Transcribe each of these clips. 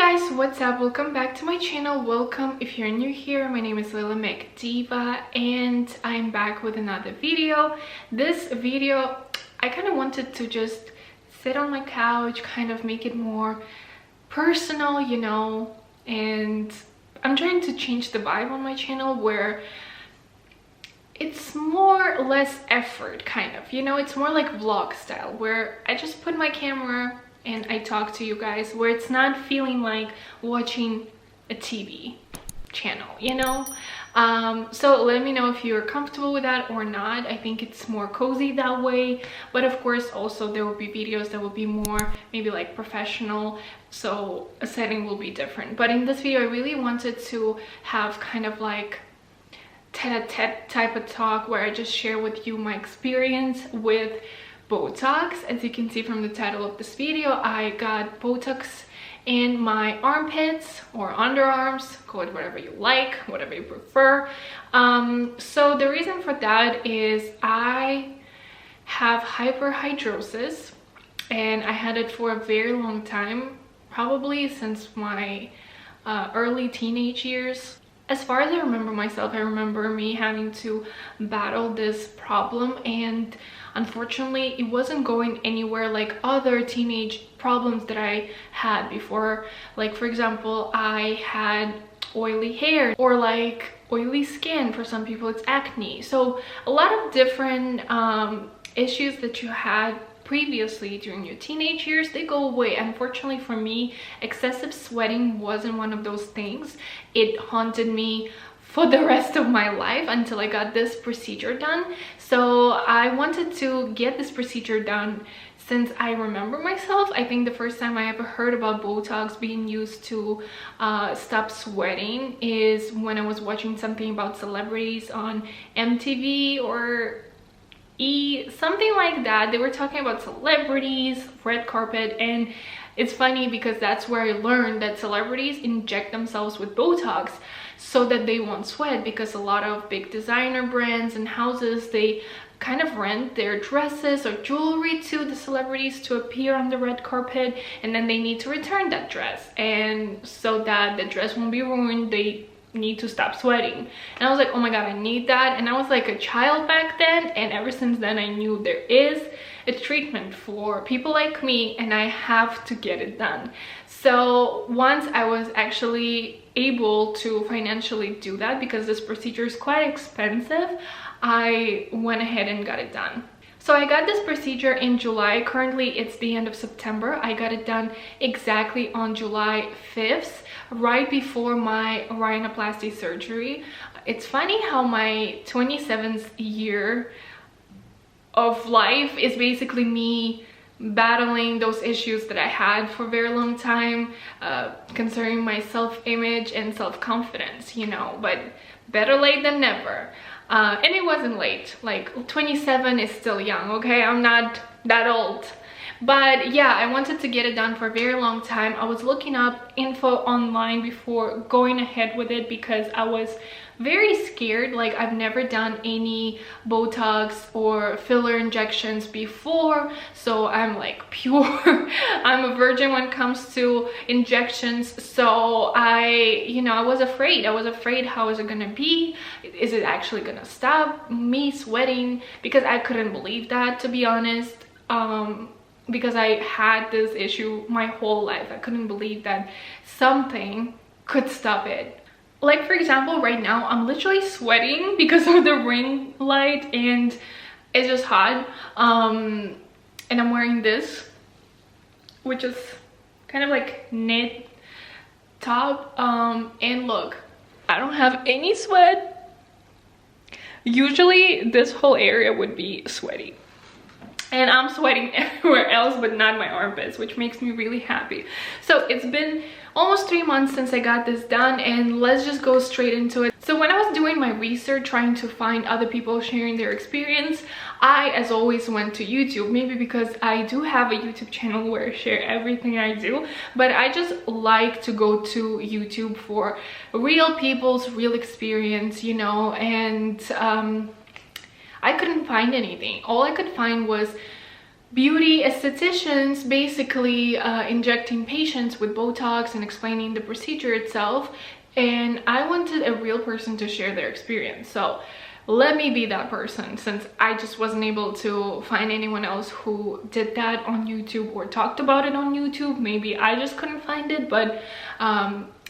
Guys, what's up? Welcome back to my channel. Welcome if you're new here. My name is Leila Diva and I'm back with another video. This video I kind of wanted to just sit on my couch, kind of make it more personal, you know, and I'm trying to change the vibe on my channel where it's more or less effort, kind of, you know. It's more like vlog style where I just put my camera and I talk to you guys, where it's not feeling like watching a TV channel, you know. So let me know if you're comfortable with that or not. I think it's more cozy that way, but of course also there will be videos that will be more maybe like professional, so a setting will be different. But in this video I really wanted to have kind of like tete-a-tete type of talk where I just share with you my experience with BOTOX. As you can see from the title of this video, I got BOTOX in my armpits or underarms, call it whatever you like, whatever you prefer. So the reason for that is I have hyperhidrosis and I had it for a very long time, probably since my early teenage years. As far as I remember myself, I remember me having to battle this problem, and unfortunately it wasn't going anywhere like other teenage problems that I had before. Like, for example, I had oily hair, or like oily skin. For some people it's acne. So a lot of different issues that you had previously during your teenage years, they go away. Unfortunately for me, excessive sweating wasn't one of those things. It haunted me for the rest of my life until I got this procedure done. So I wanted to get this procedure done since I remember myself. I think the first time I ever heard about BOTOX being used to stop sweating is when I was watching something about celebrities on MTV or something like that. They were talking about celebrities, red carpet, and it's funny because that's where I learned that celebrities inject themselves with BOTOX so that they won't sweat, because a lot of big designer brands and houses, they kind of rent their dresses or jewelry to the celebrities to appear on the red carpet, and then they need to return that dress, and so that the dress won't be ruined, they need to stop sweating. And I was like, oh my god, I need that. And I was like a child back then, and ever since then I knew there is a treatment for people like me and I have to get it done. So once I was actually able to financially do that, because this procedure is quite expensive, I went ahead and got it done. So I got this procedure in July. Currently it's the end of September. I got it done exactly on July 5th, right before my rhinoplasty surgery. It's funny how my 27th year of life is basically me battling those issues that I had for a very long time concerning my self-image and self-confidence, you know, but better late than never. And it wasn't late. Like, 27 is still young, okay? I'm not that old. But yeah, I wanted to get it done for a very long time. I was looking up info online before going ahead with it because I was very scared. Like, I've never done any BOTOX or filler injections before, so I'm like pure I'm a virgin when it comes to injections. So I was afraid. How is it gonna be? Is it actually gonna stop me sweating? Because I couldn't believe that, to be honest. Because I had this issue my whole life. I couldn't believe that something could stop it. Like, for example, right now I'm literally sweating because of the ring light and it's just hot. And I'm wearing this, which is kind of like knit top. And look, I don't have any sweat. Usually this whole area would be sweaty, and I'm sweating everywhere else but not my armpits, which makes me really happy. So it's been almost 3 months since I got this done, and let's just go straight into it. So when I was doing my research, trying to find other people sharing their experience, I, as always, went to YouTube. Maybe because I do have a YouTube channel where I share everything I do, but I just like to go to YouTube for real people's real experience, you know. And I couldn't find anything. All I could find was beauty estheticians basically injecting patients with Botox and explaining the procedure itself, and I wanted a real person to share their experience. So let me be that person, since I just wasn't able to find anyone else who did that on YouTube or talked about it on YouTube. Maybe I just couldn't find it, but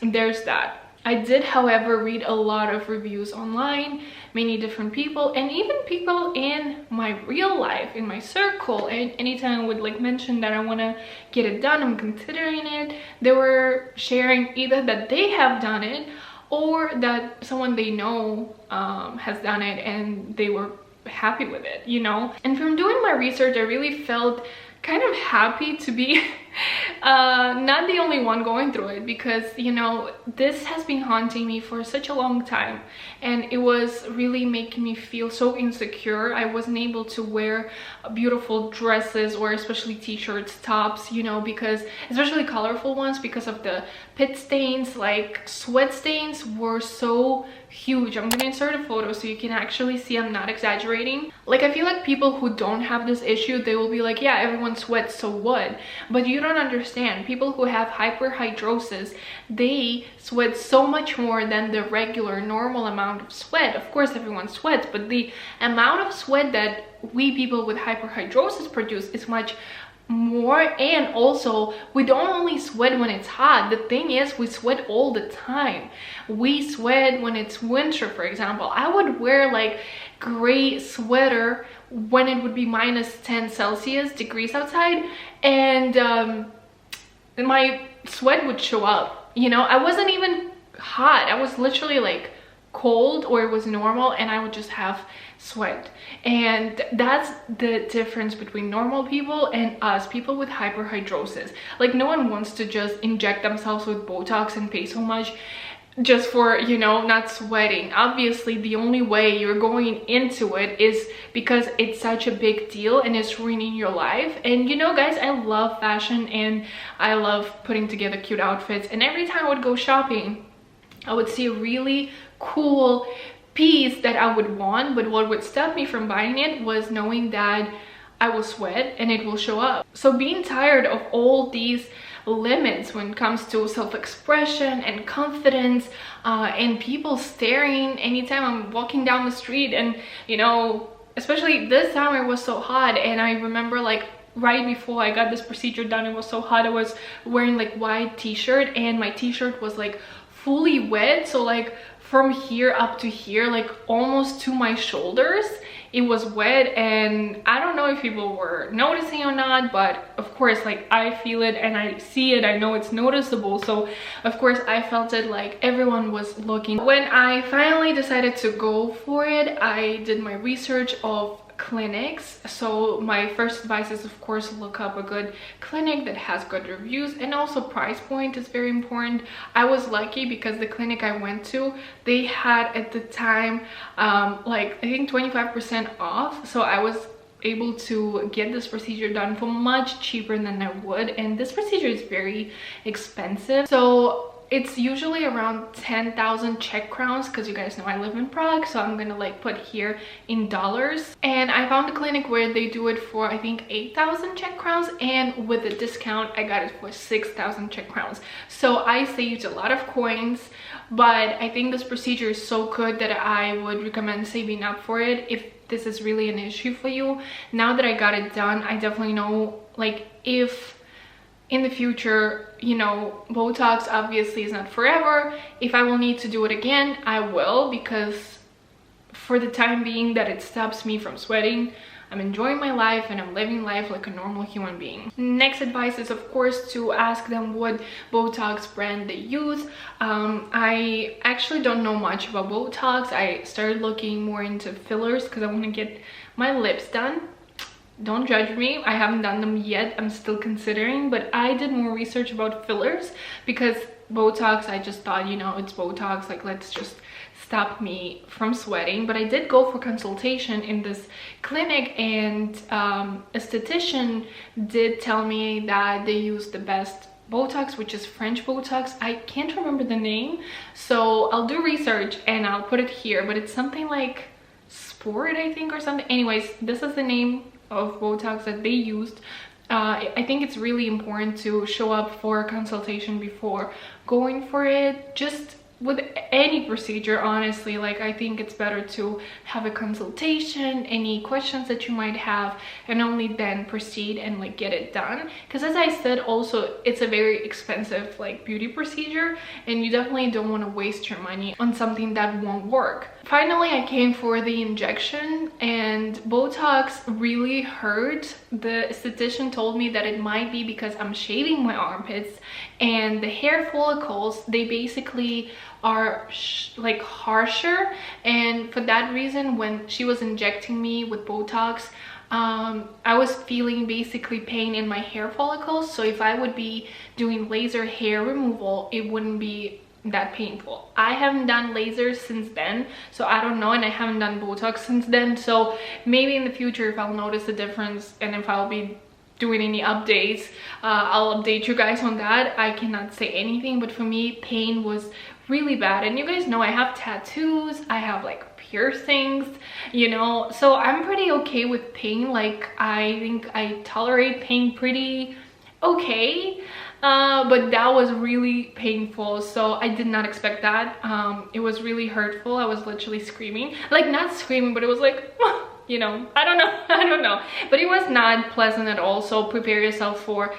there's that. I did, however, read a lot of reviews online, many different people, and even people in my real life, in my circle. And anytime I would like mention that I want to get it done, I'm considering it, they were sharing either that they have done it or that someone they know has done it and they were happy with it, you know. And from doing my research, I really felt kind of happy to be not the only one going through it, because, you know, this has been haunting me for such a long time, and it was really making me feel so insecure. I wasn't able to wear beautiful dresses, or especially t-shirts, tops, you know, because especially colorful ones, because of the pit stains. Like sweat stains were so huge. I'm gonna insert a photo so you can actually see, I'm not exaggerating. Like, I feel like people who don't have this issue, they will be like, yeah, everyone sweats, so what? But you don't understand. People who have hyperhidrosis, they sweat so much more than the regular normal amount of sweat. Of course everyone sweats, but the amount of sweat that we people with hyperhidrosis produce is much more. And also, we don't only sweat when it's hot. The thing is, we sweat all the time. We sweat when it's winter, for example. I would wear like gray sweater when it would be minus 10 Celsius degrees outside, and my sweat would show up, you know. I wasn't even hot, I was literally like cold, or it was normal, and I would just have sweat. And that's the difference between normal people and us, people with hyperhidrosis. Like, no one wants to just inject themselves with Botox and pay so much just for, you know, not sweating. Obviously the only way you're going into it is because it's such a big deal and it's ruining your life. And you know, guys, I love fashion and I love putting together cute outfits, and every time I would go shopping, I would see a really cool piece that I would want, but what would stop me from buying it was knowing that I will sweat and it will show up. So being tired of all these limits when it comes to self-expression and confidence, and people staring anytime I'm walking down the street, and you know, especially this summer, it was so hot, and I remember like right before I got this procedure done, it was so hot, I was wearing like white t-shirt, and my t-shirt was like fully wet, so like from here up to here, like almost to my shoulders, it was wet. And I don't know if people were noticing or not, but of course, like, I feel it and I see it, I know it's noticeable, so of course I felt it, like everyone was looking. When I finally decided to go for it, I did my research of clinics. So my first advice is, of course, look up a good clinic that has good reviews, and also price point is very important. I was lucky because the clinic I went to, they had at the time like I think 25% off, so I was able to get this procedure done for much cheaper than I would. And this procedure is very expensive, so it's usually around 10,000 Czech crowns, because you guys know I live in Prague, so I'm gonna like put here in dollars. And I found a clinic where they do it for I think 8,000 Czech crowns, and with a discount I got it for 6,000 Czech crowns. So I saved a lot of coins, but I think this procedure is so good that I would recommend saving up for it if this is really an issue for you. Now that I got it done, I definitely know, like, if in the future, you know, Botox obviously is not forever. If I will need to do it again, I will, because for the time being that it stops me from sweating, I'm enjoying my life and I'm living life like a normal human being. Next advice is, of course, to ask them what Botox brand they use. I actually don't know much about Botox. I started looking more into fillers because I want to get my lips done. Don't judge me, I haven't done them yet, I'm still considering, but I did more research about fillers because Botox, I just thought, you know, it's Botox, like, let's just stop me from sweating. But I did go for consultation in this clinic, and a esthetician did tell me that they use the best Botox, which is French Botox. I can't remember the name, so I'll do research and I'll put it here, but it's something like Sport, I think, or something. Anyways, this is the name of Botox that they used. I think it's really important to show up for a consultation before going for it. Just with any procedure, honestly, like I think it's better to have a consultation, any questions that you might have, and only then proceed and like get it done. Because as I said, also it's a very expensive like beauty procedure, and you definitely don't want to waste your money on something that won't work. Finally, I came for the injection, and Botox really hurt. The esthetician told me that it might be because I'm shaving my armpits, and the hair follicles, they basically are like harsher, and for that reason when she was injecting me with Botox, I was feeling basically pain in my hair follicles. So if I would be doing laser hair removal, it wouldn't be that painful. I haven't done lasers since then, so I don't know, and I haven't done Botox since then, so maybe in the future if I'll notice a difference and if I'll be doing any updates, I'll update you guys on that. I cannot say anything, but for me, pain was really bad. And you guys know I have tattoos, I have like piercings, you know, so I'm pretty okay with pain. Like I think I tolerate pain pretty okay, but that was really painful, so I did not expect that. It was really hurtful. I was literally screaming, like not screaming, but it was like you know, I don't know, but it was not pleasant at all. So prepare yourself for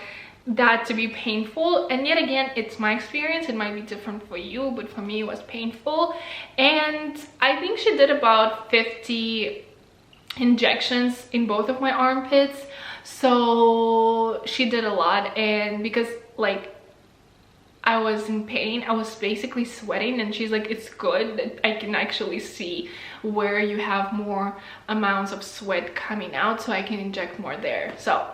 that to be painful. And yet again, it's my experience, it might be different for you, but for me it was painful. And I think she did about 50 injections in both of my armpits, so she did a lot. And because like I was in pain, I was basically sweating, and she's like, it's good that I can actually see where you have more amounts of sweat coming out, so I can inject more there. So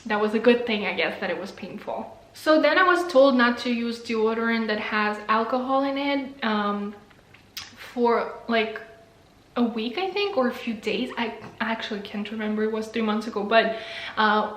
that was a good thing, I guess, that it was painful. So then I was told not to use deodorant that has alcohol in it for like a week, I think, or a few days. I actually can't remember, it was 3 months ago, but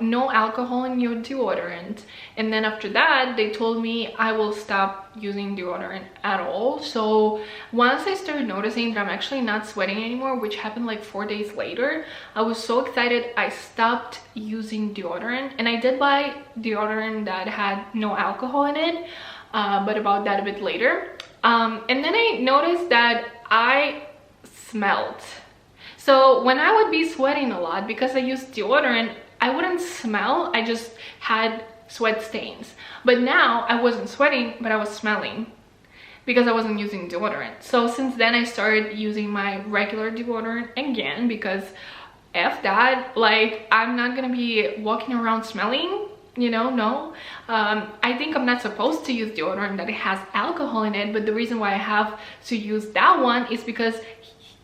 no alcohol in your deodorant. And then after that, they told me I will stop using deodorant at all. So once I started noticing that I'm actually not sweating anymore, which happened like 4 days later, I was so excited. I stopped using deodorant, and I did buy deodorant that had no alcohol in it, but about that a bit later. And then I noticed that I smelled. So when I would be sweating a lot, because I used deodorant, I wouldn't smell, I just had sweat stains. But now I wasn't sweating, but I was smelling because I wasn't using deodorant. So since then I started using my regular deodorant again, because F that, like I'm not gonna be walking around smelling, you know, no. I think I'm not supposed to use deodorant that it has alcohol in it, but the reason why I have to use that one is because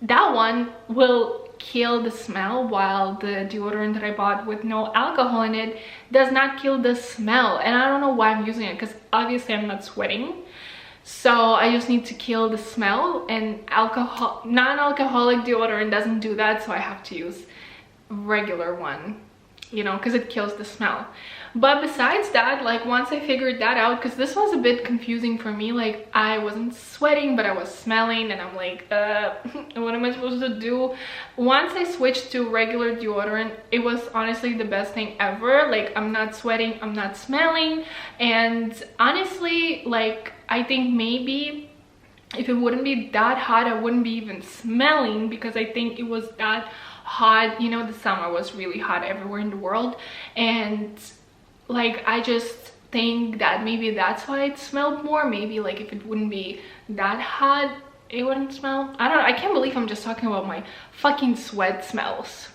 that one will kill the smell, while the deodorant that I bought with no alcohol in it does not kill the smell. And I don't know why I'm using it, because obviously I'm not sweating, so I just need to kill the smell, and non-alcoholic deodorant doesn't do that, so I have to use regular one, you know, because it kills the smell. But besides that, like once I figured that out, because this was a bit confusing for me, like I wasn't sweating but I was smelling, and I'm like, what am I supposed to do? Once I switched to regular deodorant, it was honestly the best thing ever. Like I'm not sweating, I'm not smelling, and honestly, like I think maybe if it wouldn't be that hot, I wouldn't be even smelling, because I think it was that hot. You know, the summer was really hot everywhere in the world, and like I just think that maybe that's why it smelled more. Maybe like if it wouldn't be that hot, it wouldn't smell. I don't know, I can't believe I'm just talking about my fucking sweat smells.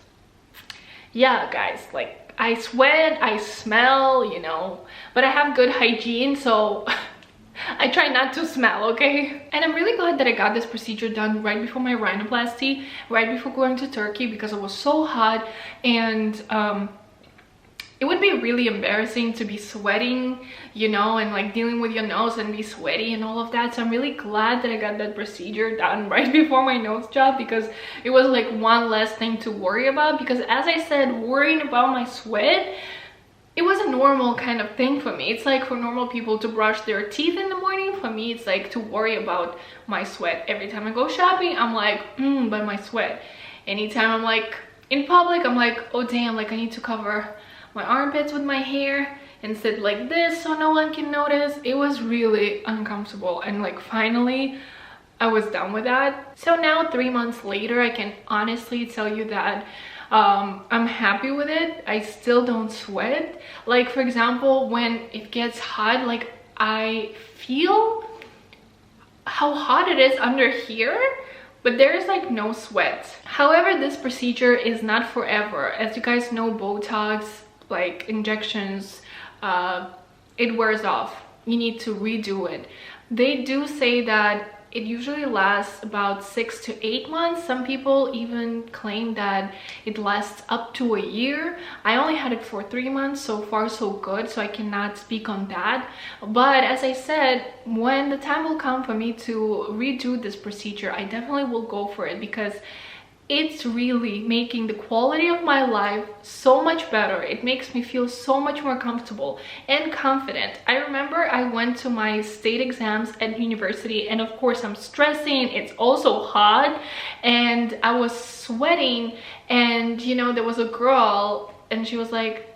Yeah guys, like I sweat, I smell, you know, but I have good hygiene, so I try not to smell, okay? And I'm really glad that I got this procedure done right before my rhinoplasty, right before going to Turkey, because it was so hot, and it would be really embarrassing to be sweating, you know, and like dealing with your nose and be sweaty and all of that. So I'm really glad that I got that procedure done right before my nose job, because it was like one less thing to worry about. Because as I said, worrying about my sweat, it was a normal kind of thing for me. It's like for normal people to brush their teeth in the morning. For me, it's like to worry about my sweat. Every time I go shopping, I'm like, but my sweat. Anytime I'm like in public I'm like, oh damn, like I need to cover my armpits with my hair and sit like this so no one can notice. It was really uncomfortable, and like finally I was done with that. So now 3 months later, I can honestly tell you that I'm happy with it. I still don't sweat. Like for example, when it gets hot, like I feel how hot it is under here, but there's like no sweat. However, this procedure is not forever. As you guys know, Botox, like injections, it wears off. You need to redo it. They do say that it usually lasts about 6 to 8 months. Some people even claim that it lasts up to a year. I only had it for 3 months. So far so good, so I cannot speak on that. But as I said, when the time will come for me to redo this procedure, I definitely will go for it, because it's really making the quality of my life so much better. It makes me feel so much more comfortable and confident. I remember I went to my state exams at university, and of course I'm stressing. It's also hot and I was sweating, and you know, there was a girl and she was like,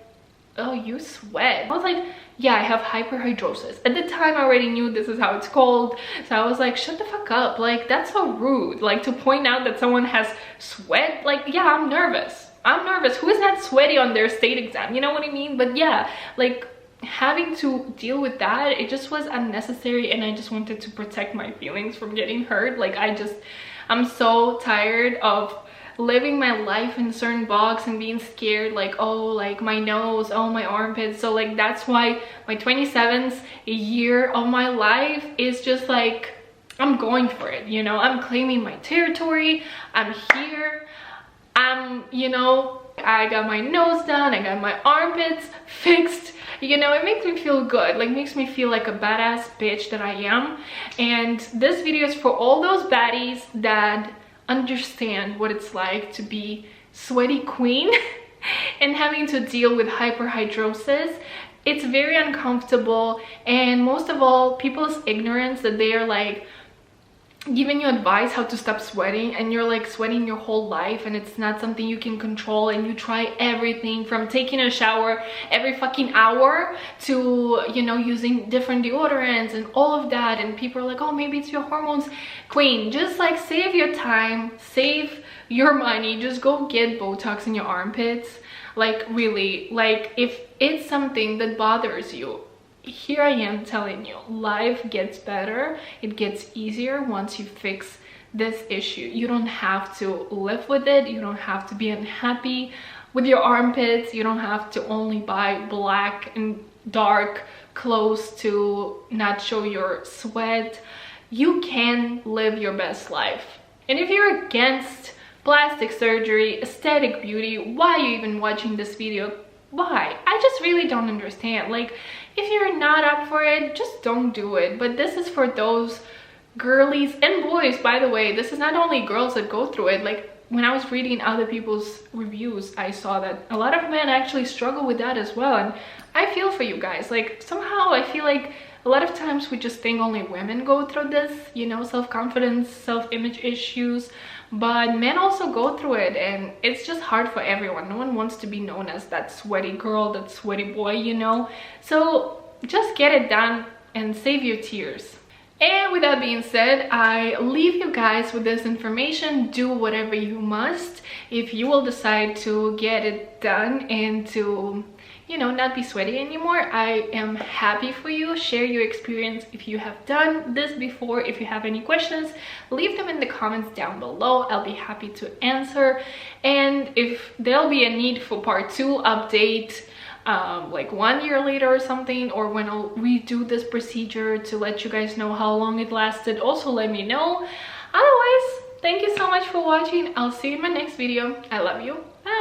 oh, you sweat. I was like, yeah, I have hyperhidrosis. At the time I already knew this is how it's called, so I was like, shut the fuck up, like that's so rude, like to point out that someone has sweat. Like, yeah, I'm nervous. Who is not sweaty on their state exam, you know what I mean? But yeah, like having to deal with that, it just was unnecessary, and I just wanted to protect my feelings from getting hurt. Like I'm so tired of living my life in a certain box and being scared, like, oh, like my nose, oh, my armpits. So like that's why my 27th year of my life is just like, I'm going for it, you know. I'm claiming my territory. I'm here. You know, I got my nose done, I got my armpits fixed. You know, it makes me feel good, like makes me feel like a badass bitch that I am. And this video is for all those baddies that understand what it's like to be sweaty queen and having to deal with hyperhidrosis. It's very uncomfortable, and most of all, people's ignorance that they are like giving you advice how to stop sweating, and you're like sweating your whole life and it's not something you can control, and you try everything from taking a shower every fucking hour to, you know, using different deodorants and all of that, and people are like, oh, maybe it's your hormones. Queen, just like save your time, save your money, just go get Botox in your armpits. Like really, like if it's something that bothers you, here I am telling you, life gets better, it gets easier once you fix this issue. You don't have to live with it, you don't have to be unhappy with your armpits, you don't have to only buy black and dark clothes to not show your sweat. You can live your best life. And if you're against plastic surgery, aesthetic beauty, why are you even watching this video? Why? I just really don't understand. Like, if you're not up for it, just don't do it. But this is for those girlies and boys, by the way. This is not only girls that go through it. Like, when I was reading other people's reviews, I saw that a lot of men actually struggle with that as well. And I feel for you guys. Like, somehow I feel like a lot of times we just think only women go through this, you know, self-confidence, self-image issues. But men also go through it, and it's just hard for everyone. No one wants to be known as that sweaty girl, that sweaty boy, you know. So just get it done and save your tears. And with that being said, I leave you guys with this information. Do whatever you must if you will decide to get it done and to, you know, not be sweaty anymore. I am happy for you. Share your experience if you have done this before. If you have any questions, leave them in the comments down below. I'll be happy to answer. And if there'll be a need for part 2 update, like 1 year later or something, or when I'll redo this procedure to let you guys know how long it lasted, also let me know. Otherwise, thank you so much for watching. I'll see you in my next video. I love you. Bye.